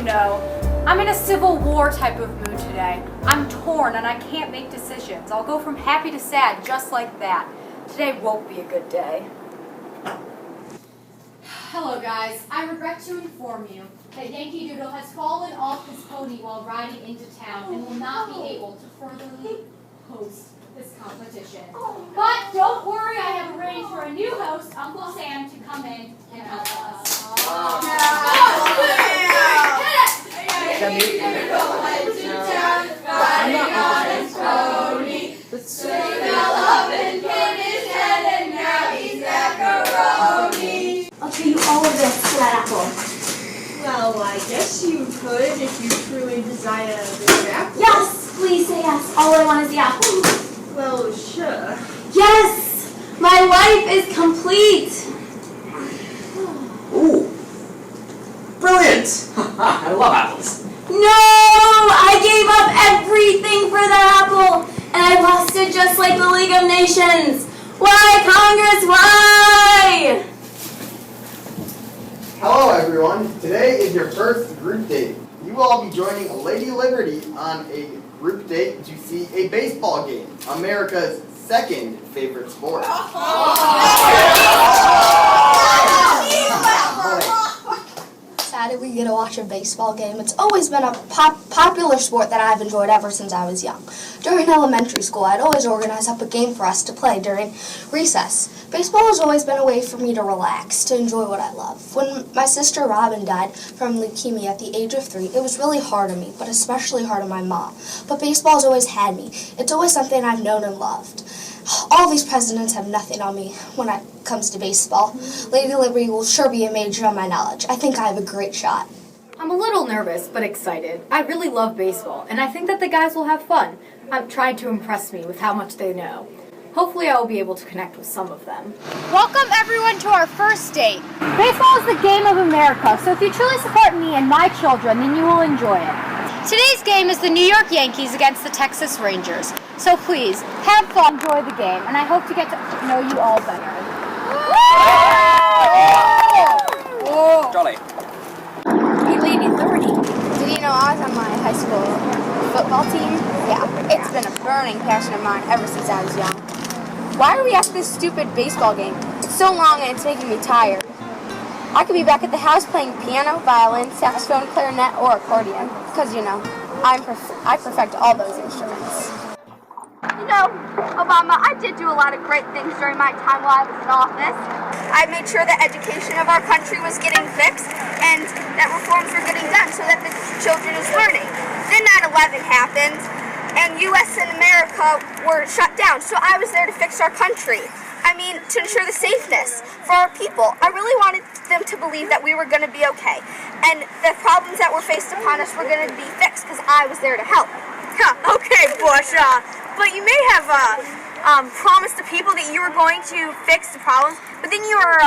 know. I'm in a Civil War type of mood today. I'm torn and I can't make decisions. I'll go from happy to sad just like that. Today won't be a good day. Hello guys, I regret to inform you that Yankee Doodle has fallen off his pony while riding into town and will not be able to furtherly host this competition. But don't worry, I have arranged for a new host, Uncle Sam, to come in and help us. I'll give you all of this for that apple. Well, I guess you could if you truly desire the apple. Yes, please say yes. All I want is the apple. Well, sure. Yes! My life is complete! Ooh. Brilliant! I love apples. No! I gave up everything for that apple! And I lost it just like the League of Nations! Why, Congress, why? Hello everyone, today is your first group date. You will all be joining Lady Liberty on a group date to see a baseball game, America's second favorite sport. Saturday we get to watch a baseball game. It's always been a popular sport that I've enjoyed ever since I was young. During elementary school, I'd always organize up a game for us to play during recess. Baseball has always been a way for me to relax, to enjoy what I love. When my sister Robin died from leukemia at the age of 3, it was really hard on me, but especially hard on my mom. But baseball has always had me. It's always something I've known and loved. All these presidents have nothing on me when it comes to baseball. Lady Liberty will sure be a major on my knowledge. I think I have a great shot. I'm a little nervous, but excited. I really love baseball, and I think that the guys will have fun. I've tried to impress me with how much they know. Hopefully I will be able to connect with some of them. Welcome everyone to our first date. Baseball is the game of America, so if you truly support me and my children, then you will enjoy it. Today's game is the New York Yankees against the Texas Rangers. So please, have fun, enjoy the game, and I hope to get to know you all better. Whoa! Jolly. Hey, Lady Liberty. Did you know I was on my high school football team? Yeah, it's been a burning passion of mine ever since I was young. Why are we at this stupid baseball game? It's so long and it's making me tired. I could be back at the house playing piano, violin, saxophone, clarinet, or accordion. Because, you know, I perfect all those instruments. You know, Obama, I did do a lot of great things during my time while I was in office. I made sure the education of our country was getting fixed and that reforms were getting done so that the children is learning. Then 9/11 happened and U.S. and America were shut down, so I was there to fix our country. I mean, to ensure the safeness for our people. I really wanted them to believe that we were going to be okay and the problems that were faced upon us were going to be fixed because I was there to help. Okay, Bush, but you may have promised the people that you were going to fix the problems, but then you were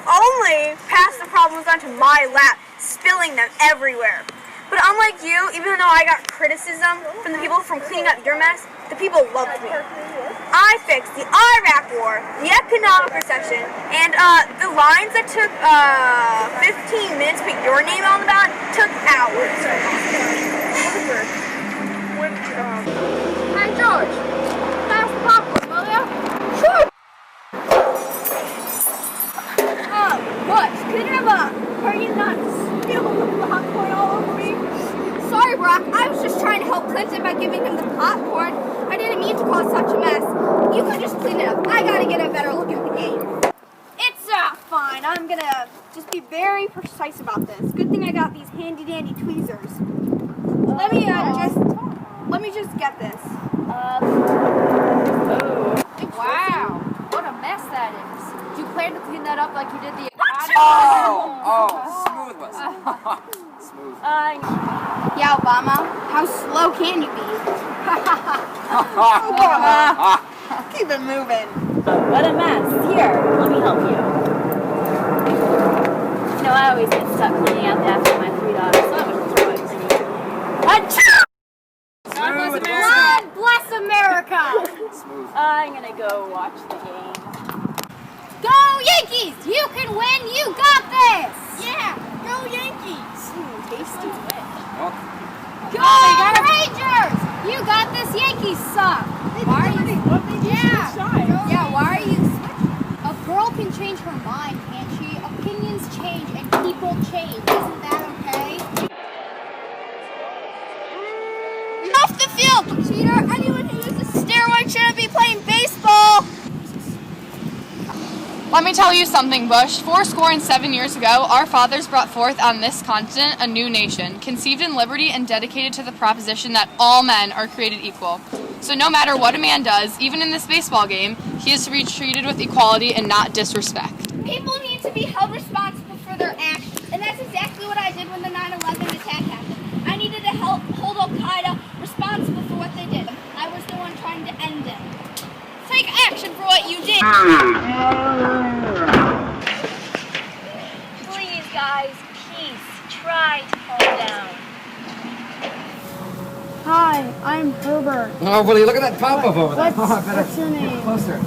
only passed the problems onto my lap, spilling them everywhere. But unlike you, even though I got criticism from the people from cleaning up your mess, the people loved me. I fixed the Iraq War, the economic recession, and the lines that took 15 minutes to put your name on the ballot took hours. Hey, George, pass the popcorn, will you? Sure. Butch, are you not spilling the popcorn all over me? Sorry, Brock. I was just trying to help Clinton by giving him the popcorn. I didn't mean to cause such a mess. You could just clean it up. I gotta get a better look at the game. It's fine. I'm gonna just be very precise about this. Good thing I got these handy dandy tweezers. Let me just get this. Wow, what a mess that is. Do you plan to clean that up like you did the Smooth was. Smooth. Yeah, Obama, how slow can you be? Keep it moving. What a mess. Here, let me help you. You know, I always get stuck cleaning out the after my 3 daughters, so I'm going to throw it to you. God bless America! Smooth. I'm going to go watch the game. Go Yankees! You can win! You got this! Yeah, Go Yankees! Tasty. Go Rangers! You got this. Yankees suck. Why are you? Yeah. Why are you switching? A girl can change her mind, can't she? Opinions change and people change. Isn't that okay? Off the field! Cheater! Anyone who uses steroids shouldn't be playing baseball! Let me tell you something, Bush. 7 years ago, our fathers brought forth on this continent a new nation, conceived in liberty and dedicated to the proposition that all men are created equal. So no matter what a man does, even in this baseball game, he is to be treated with equality and not disrespect. People need to be held responsible for their actions, and that's exactly what I did when the 9/11 attack happened. I needed to hold Al-Qaeda responsible for what they did. I was the one trying to end it. Take action for what you did! Please, guys, peace. Try to calm down. Hi, I'm Herbert. Oh, Willie, look at that pop-up over there. What's your name? Closer. Who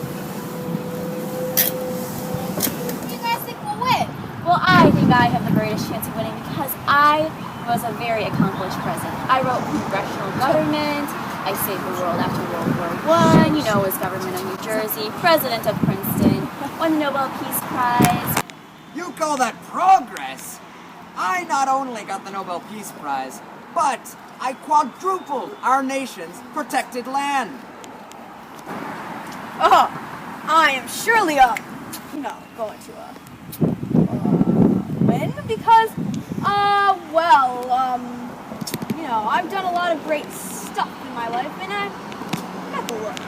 do you guys think will win? Well, I think I have the greatest chance of winning because I was a very accomplished president. I wrote congressional government. I saved the world after World War I. Was government of New Jersey, president of Princeton, won the Nobel Peace Prize. You call that progress? I not only got the Nobel Peace Prize, but I quadrupled our nation's protected land. Oh, I am surely going to win because, I've done a lot of great stuff in my life, and I've got the look.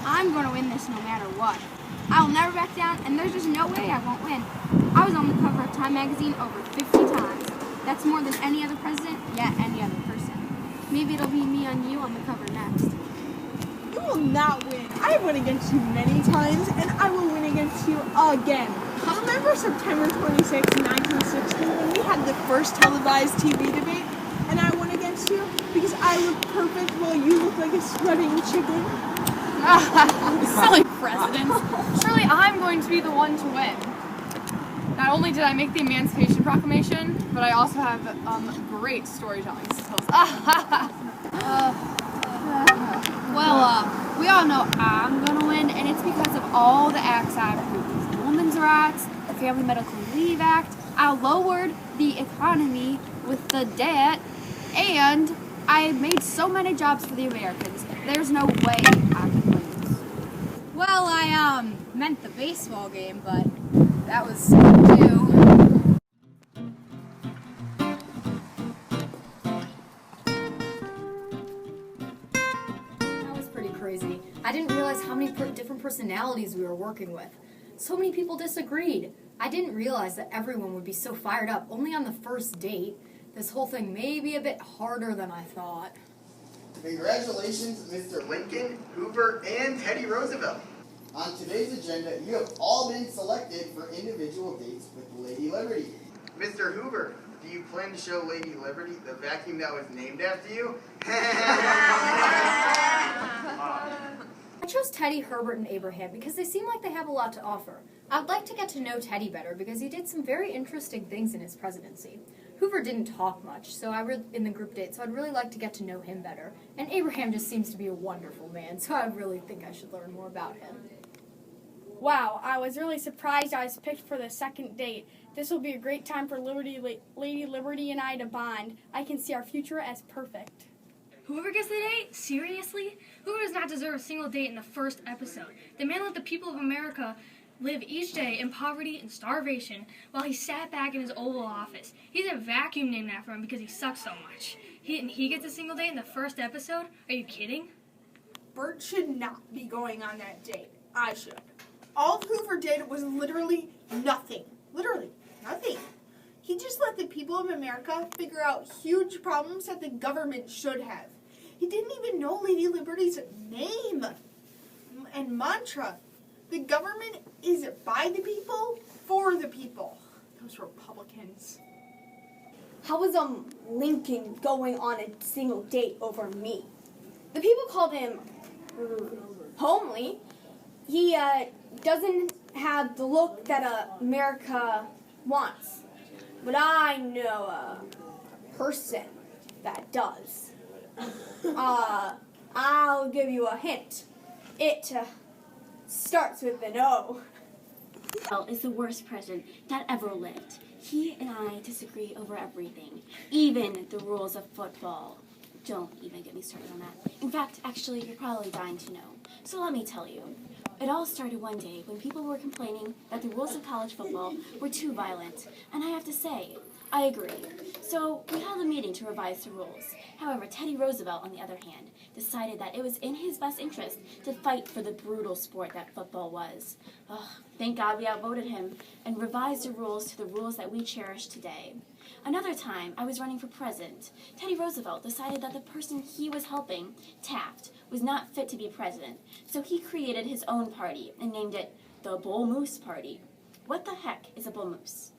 I'm going to win this no matter what. I'll never back down, and there's just no way I won't win. I was on the cover of Time magazine over 50 times. That's more than any other president, yet any other person. Maybe it'll be me on you on the cover next. You will not win. I have won against you many times, and I will win against you again. Remember September 26, 1960, when we had the first televised TV debate, and I won against you because I looked perfect while you looked like a sweating chicken? Silly president. Surely I'm going to be the one to win. Not only did I make the Emancipation Proclamation, but I also have great storytelling skills. We all know I'm gonna win, and it's because of all the acts I've approved. The Women's Rights, the Family Medical Leave Act, I lowered the economy with the debt, and I made so many jobs for the Americans. There's no way I can lose. Well, I meant the baseball game, but that was too. Crazy. I didn't realize how many different personalities we were working with. So many people disagreed. I didn't realize that everyone would be so fired up only on the first date. This whole thing may be a bit harder than I thought. Congratulations, Mr. Lincoln, Hoover, and Teddy Roosevelt. On today's agenda, you have all been selected for individual dates with Lady Liberty. Mr. Hoover, do you plan to show Lady Liberty the vacuum that was named after you? I chose Teddy, Herbert, and Abraham because they seem like they have a lot to offer. I'd like to get to know Teddy better because he did some very interesting things in his presidency. Hoover didn't talk much in the group date, so I'd really like to get to know him better. And Abraham just seems to be a wonderful man, so I really think I should learn more about him. Wow, I was really surprised I was picked for the second date. This will be a great time for Lady Liberty and I to bond. I can see our future as perfect. Whoever gets the date? Seriously? Whoever does not deserve a single date in the first episode? The man let the people of America live each day in poverty and starvation while he sat back in his Oval Office. He's a vacuum named after him because he sucks so much. He gets a single date in the first episode? Are you kidding? Bert should not be going on that date. I should. All Hoover did was literally nothing. Literally nothing. He just let the people of America figure out huge problems that the government should have. He didn't even know Lady Liberty's name and mantra. The government is by the people, for the people. Those Republicans. How was Lincoln going on a single date over me? The people called him homely. He doesn't have the look that America wants. But I know a person that does. I'll give you a hint. It starts with an O. Is the worst president that ever lived. He and I disagree over everything, even the rules of football. Don't even get me started on that. In fact, actually, you're probably dying to know. So let me tell you. It all started one day when people were complaining that the rules of college football were too violent. And I have to say, I agree. So we held a meeting to revise the rules. However, Teddy Roosevelt, on the other hand, decided that it was in his best interest to fight for the brutal sport that football was. Thank God we outvoted him and revised the rules to the rules that we cherish today. Another time, I was running for president. Teddy Roosevelt decided that the person he was helping, Taft, was not fit to be president. So he created his own party and named it the Bull Moose Party. What the heck is a bull moose?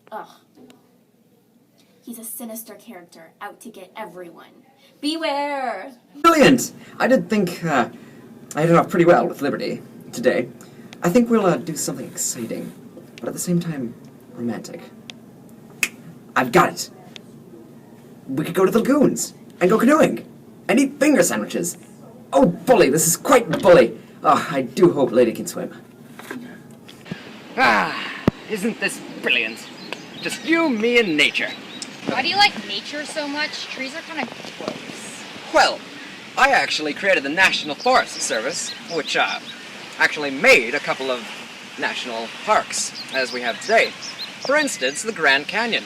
He's a sinister character out to get everyone. Beware! Brilliant! I did think I hit it off pretty well with Liberty today. I think we'll do something exciting, but at the same time, romantic. I've got it! We could go to the lagoons, and go canoeing, and eat finger sandwiches. Oh, bully, this is quite bully. I do hope Lady can swim. Isn't this brilliant? Just you, me, and nature. Why do you like nature so much? Trees are kind of gross. Well, I actually created the National Forest Service, which actually made a couple of national parks, as we have today. For instance, the Grand Canyon.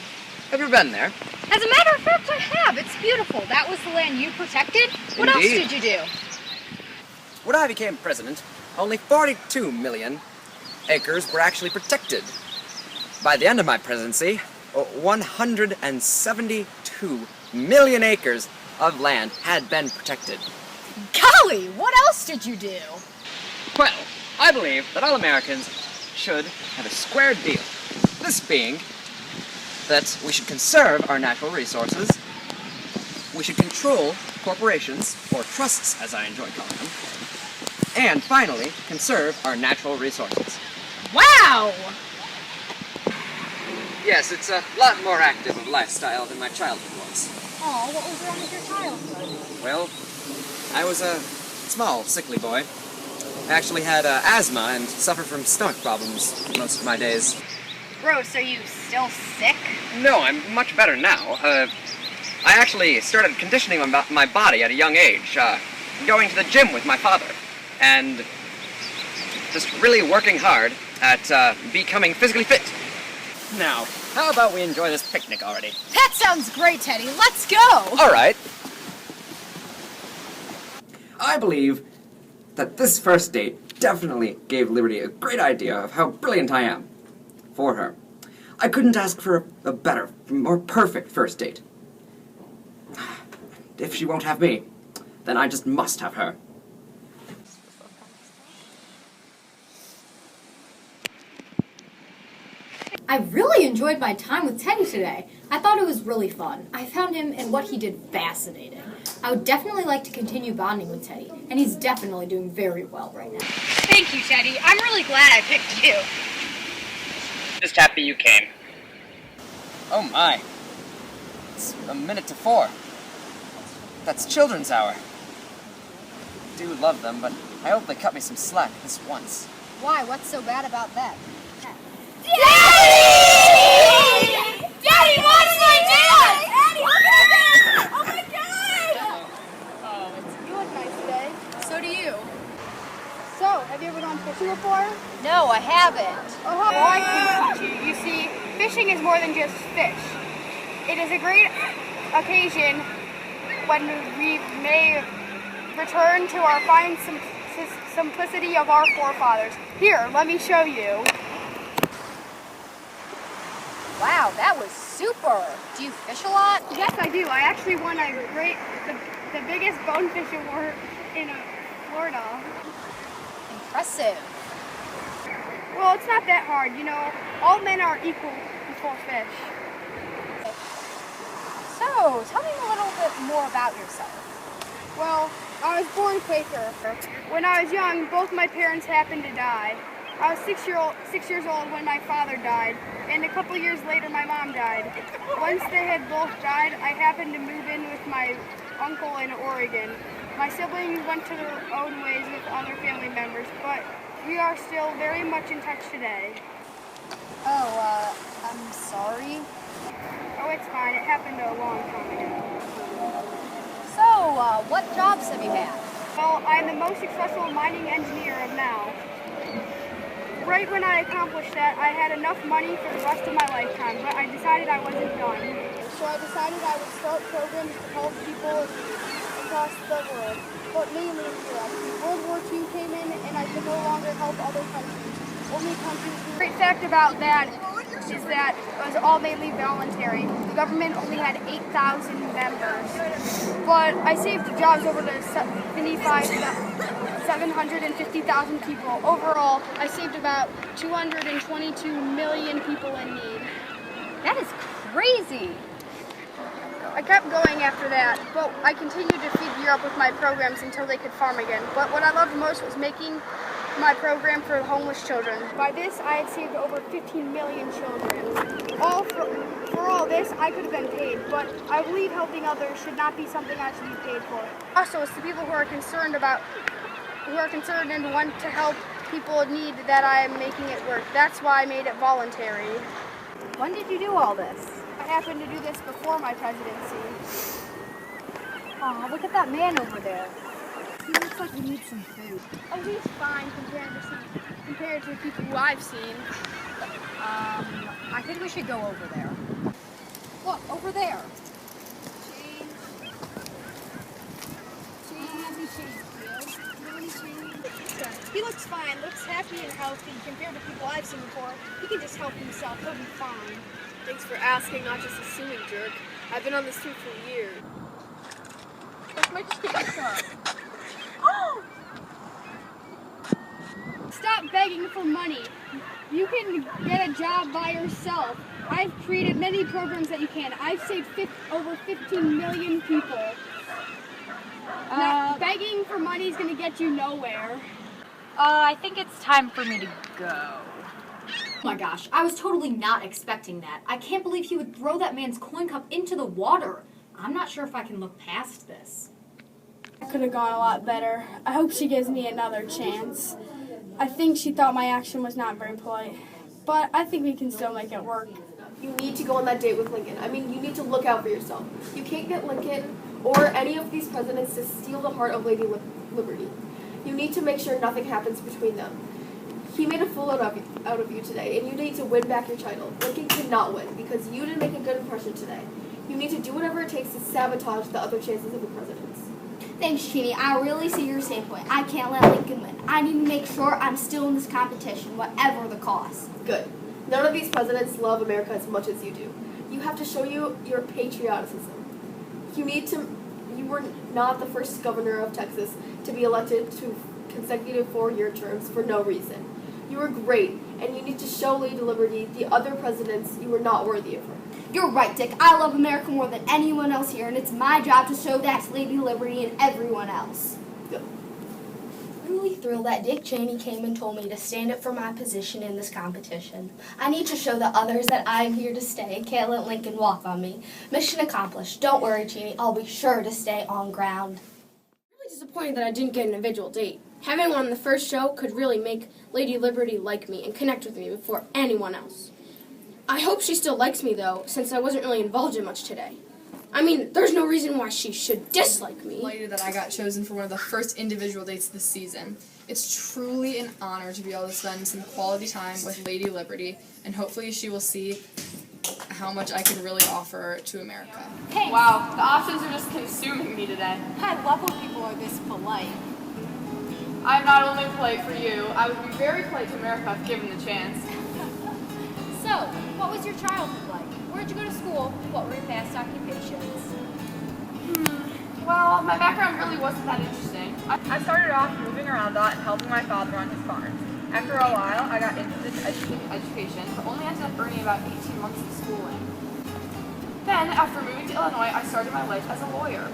Have you been there? As a matter of fact, I have. It's beautiful. That was the land you protected? What else Indeed. did you do? When I became president, only 42 million acres were actually protected. By the end of my presidency, 172 million acres of land had been protected. Golly, what else did you do? Well, I believe that all Americans should have a square deal. This being that we should conserve our natural resources, we should control corporations, or trusts as I enjoy calling them, and finally, conserve our natural resources. Wow! Yes, it's a lot more active of lifestyle than my childhood was. Oh, what was wrong with your childhood? Well, I was a small, sickly boy. I actually had asthma and suffered from stomach problems most of my days. Gross, are you still sick? No, I'm much better now. I actually started conditioning my body at a young age, going to the gym with my father, and just really working hard at becoming physically fit. Now, how about we enjoy this picnic already? That sounds great, Teddy. Let's go! All right. I believe that this first date definitely gave Liberty a great idea of how brilliant I am for her. I couldn't ask for a better, more perfect first date. If she won't have me, then I just must have her. I really enjoyed my time with Teddy today. I thought it was really fun. I found him and what he did fascinating. I would definitely like to continue bonding with Teddy, and he's definitely doing very well right now. Thank you, Teddy. I'm really glad I picked you. Just happy you came. Oh my. It's 4:01. That's children's hour. I do love them, but I hope they cut me some slack this once. Why? What's so bad about that? Daddy! Daddy, watch my dad! Daddy, oh my God! You look nice today. So do you. So, have you ever gone fishing before? No, I haven't. Oh, I can teach you. You see, fishing is more than just fish. It is a great occasion when we may return to our fine simplicity of our forefathers. Here, let me show you. Wow, that was super. Do you fish a lot? Yes, I do. I actually won the biggest bonefish award in Florida. Impressive. Well, it's not that hard, you know. All men are equal before fish. So, tell me a little bit more about yourself. Well, I was born Quaker. When I was young, both my parents happened to die. I was 6 years old when my father died, and a couple years later my mom died. Once they had both died, I happened to move in with my uncle in Oregon. My siblings went to their own ways with other family members, but we are still very much in touch today. Oh, I'm sorry. Oh, it's fine. It happened a long time ago. So, what jobs have you had? Well, I'm the most successful mining engineer of now. Right when I accomplished that, I had enough money for the rest of my lifetime, but I decided I wasn't done. So I decided I would start programs to help people across the world, but mainly in Europe. World War II came in, and I could no longer help other countries. Only countries. The great fact about that is that it was all mainly voluntary. The government only had 8,000 members, but I saved jobs over to 750,000 people. Overall, I saved about 222 million people in need. That is crazy. I kept going after that, but I continued to feed Europe with my programs until they could farm again. But what I loved most was making my program for homeless children. By this, I had saved over 15 million children. For all this, I could have been paid, but I believe helping others should not be something I should be paid for. Also, it's the people who are concerned and want to help people in need that I am making it work. That's why I made it voluntary. When did you do all this? I happened to do this before my presidency. Oh, look at that man over there. He looks like he needs some food. Oh, he's fine compared to the people who I've seen. I think we should go over there. Look, over there. He looks fine, looks happy and healthy compared to people I've seen before. He can just help himself, he'll be fine. Thanks for asking, not just assuming, jerk. I've been on this street for years. That's my chicken. Stop begging for money. You can get a job by yourself. I've created many programs that you can. I've saved over 15 million people. Now, begging for money is going to get you nowhere. I think it's time for me to go. Oh my gosh, I was totally not expecting that. I can't believe he would throw that man's coin cup into the water. I'm not sure if I can look past this. I could have gone a lot better. I hope she gives me another chance. I think she thought my action was not very polite, but I think we can still make it work. You need to go on that date with Lincoln. I mean, you need to look out for yourself. You can't get Lincoln or any of these presidents to steal the heart of Lady Liberty. You need to make sure nothing happens between them. He made a fool out of you today, and you need to win back your title. Lincoln cannot win because you didn't make a good impression today. You need to do whatever it takes to sabotage the other chances of the presidents. Thanks, Jeannie. I really see your standpoint. I can't let Lincoln win. I need to make sure I'm still in this competition, whatever the cost. Good. None of these presidents love America as much as you do. You have to show your patriotism. You were not the first governor of Texas to be elected to consecutive 4-year terms for no reason. You were great, and you need to show Lady Liberty the other presidents you were not worthy of her. You're right, Dick. I love America more than anyone else here, and it's my job to show that to Lady Liberty and everyone else. Good. I'm really thrilled that Dick Cheney came and told me to stand up for my position in this competition. I need to show the others that I'm here to stay and can't let Lincoln walk on me. Mission accomplished. Don't worry, Cheney. I'll be sure to stay on ground. I'm really disappointed that I didn't get an individual date. Having one on the first show could really make Lady Liberty like me and connect with me before anyone else. I hope she still likes me, though, since I wasn't really involved in much today. I mean, there's no reason why she should dislike me. Delighted that I got chosen for one of the first individual dates this season. It's truly an honor to be able to spend some quality time with Lady Liberty, and hopefully she will see how much I can really offer to America. Hey. Wow, the options are just consuming me today. I love when people are this polite. I'm not only polite for you, I would be very polite to America if given the chance. So, what was your childhood like? Where'd you go to school? What were your past occupations? Well, my background really wasn't that interesting. I started off moving around a lot and helping my father on his farm. After a while, I got interested in education, but only ended up earning about 18 months of schooling. Then, after moving to Illinois, I started my life as a lawyer,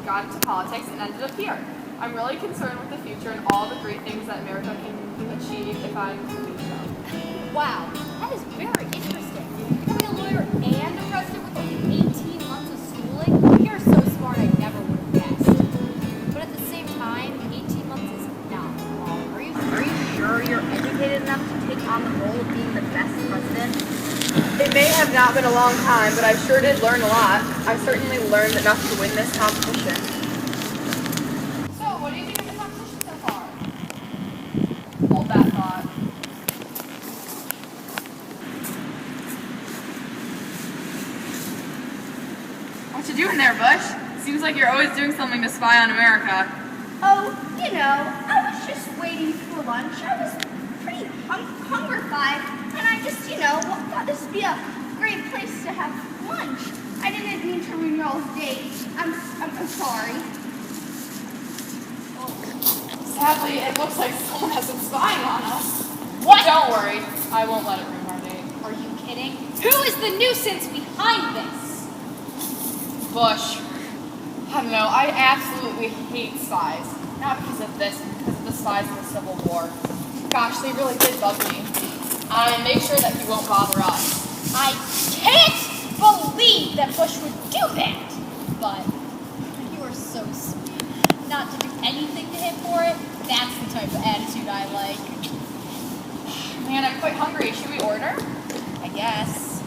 got into politics, and ended up here. I'm really concerned with the future and all the great things that America can achieve if I'm to do so. Wow, that is very interesting. Becoming a lawyer and a president with only 18 months of schooling? You're so smart I never would have guessed. But at the same time, 18 months is not long. Are you sure you're educated enough to take on the role of being the best president? It may have not been a long time, but I sure did learn a lot. I certainly learned enough to win this competition. So, what do you think of the competition so far? Hold that thought. What you doing there, Bush? Seems like you're always doing something to spy on America. Oh, I was just waiting for lunch. I was pretty hungrified, and I just, thought this would be a great place to have lunch. I didn't mean to ruin y'all's date. I'm sorry. Sadly, it looks like someone has been spying on us. What? Don't worry, I won't let it ruin our date. Are you kidding? Who is the nuisance behind this? Bush. I don't know, I absolutely hate spies. Not because of this, but because of the spies in the Civil War. Gosh, they really did bug me. I make sure that he won't bother us. I can't believe that Bush would do that! But you are so sweet. Not to do anything to him for it, that's the type of attitude I like. Man, I'm quite hungry. Should we order? I guess.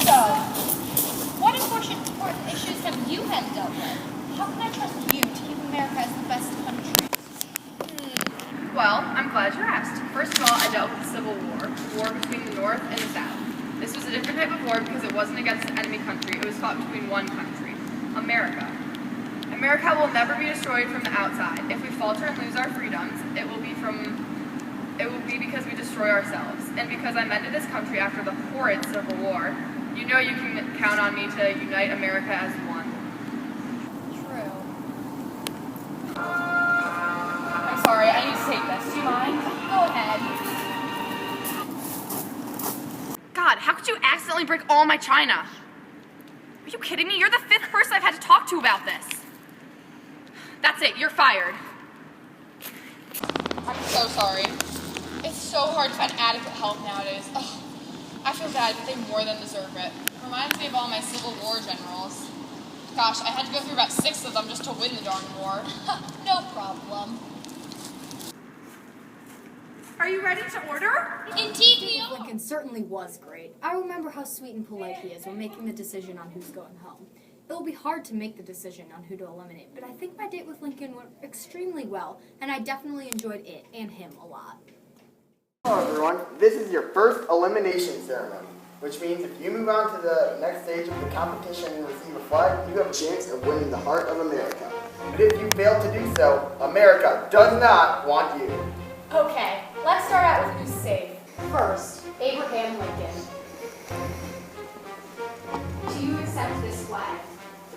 So, what important issues have you had dealt with? How can I trust you to keep America as the best country? Well, I'm glad you asked. First of all, I dealt with the Civil War, war between the North and the South. This was a different type of war because it wasn't against an enemy country. It was fought between one country, America. America will never be destroyed from the outside. If we falter and lose our freedoms, it will be because we destroy ourselves. And because I mended this country after the horrid Civil War, you know you can count on me to unite America as one. True. I'm sorry, I need to take this. Do you mind? Go ahead. God, how could you accidentally break all my china? Are you kidding me? You're the 5th person I've had to talk to about this. That's it, you're fired. I'm so sorry. It's so hard to find adequate help nowadays. Ugh, I feel bad, but they more than deserve it. Reminds me of all my Civil War generals. Gosh, I had to go through about 6 of them just to win the darn war. No problem. Are you ready to order? Indeed, we are. Lincoln certainly was great. I remember how sweet and polite he is when making the decision on who's going home. It will be hard to make the decision on who to eliminate, but I think my date with Lincoln went extremely well, and I definitely enjoyed it and him a lot. Hello everyone, this is your first elimination ceremony, which means if you move on to the next stage of the competition and receive a flag, you have a chance of winning the heart of America. But if you fail to do so, America does not want you. Okay, let's start out with who's safe. First, Abraham Lincoln. Do you accept this flag?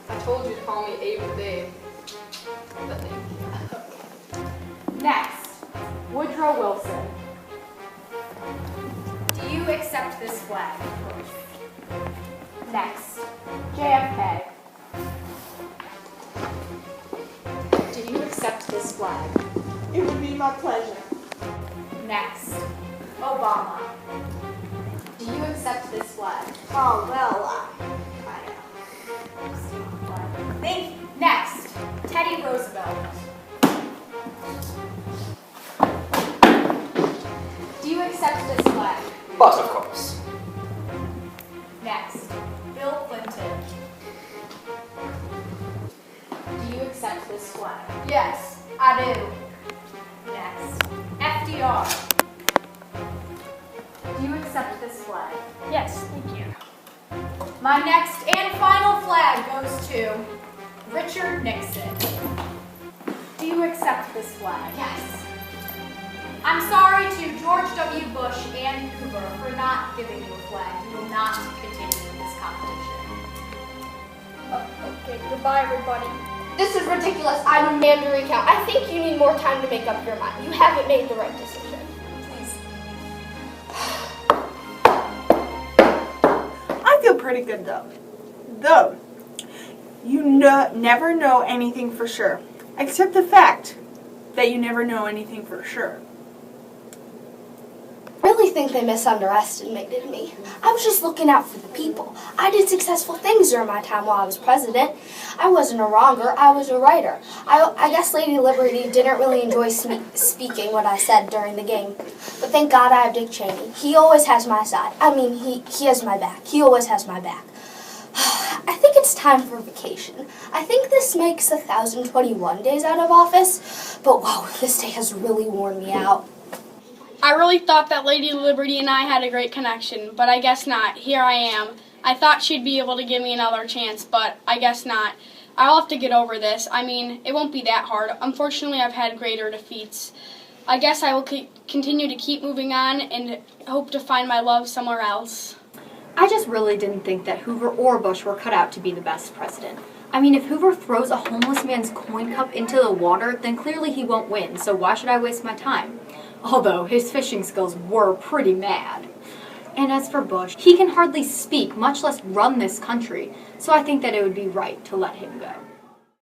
I told you to call me Abe or Dave. But thank you. Next, Woodrow Wilson. Do you accept this flag? Next, JFK. Do you accept this flag? It would be my pleasure. Next, Obama. Do you accept this flag? Oh, well, Thank you. Next, Teddy Roosevelt. Do you accept this flag? But of course. Next, Bill Clinton. Do you accept this flag? Yes, I do. Next, FDR. Do you accept this flag? Yes, thank you. My next and final flag goes to Richard Nixon. Do you accept this flag? Yes. I'm sorry to George W. Bush and Hoover for not giving you a flag. You will not continue with this competition. okay, goodbye everybody. This is ridiculous. I demand a recount. I think you need more time to make up your mind. You haven't made the right decision. Please. I feel pretty good though. You never know anything for sure. Except the fact that you never know anything for sure. I really think they misunderestimated me. I was just looking out for the people. I did successful things during my time while I was president. I wasn't a wronger, I was a writer. I guess Lady Liberty didn't really enjoy speaking what I said during the game. But thank God I have Dick Cheney. He always has my side. I mean, he has my back. He always has my back. I think it's time for vacation. I think this makes 1,021 days out of office, but wow, this day has really worn me out. I really thought that Lady Liberty and I had a great connection, but I guess not. Here I am. I thought she'd be able to give me another chance, but I guess not. I'll have to get over this. I mean, it won't be that hard. Unfortunately, I've had greater defeats. I guess I will continue to keep moving on and hope to find my love somewhere else. I just really didn't think that Hoover or Bush were cut out to be the best president. I mean, if Hoover throws a homeless man's coin cup into the water, then clearly he won't win, so why should I waste my time? Although his fishing skills were pretty mad. And as for Bush, he can hardly speak, much less run this country, so I think that it would be right to let him go.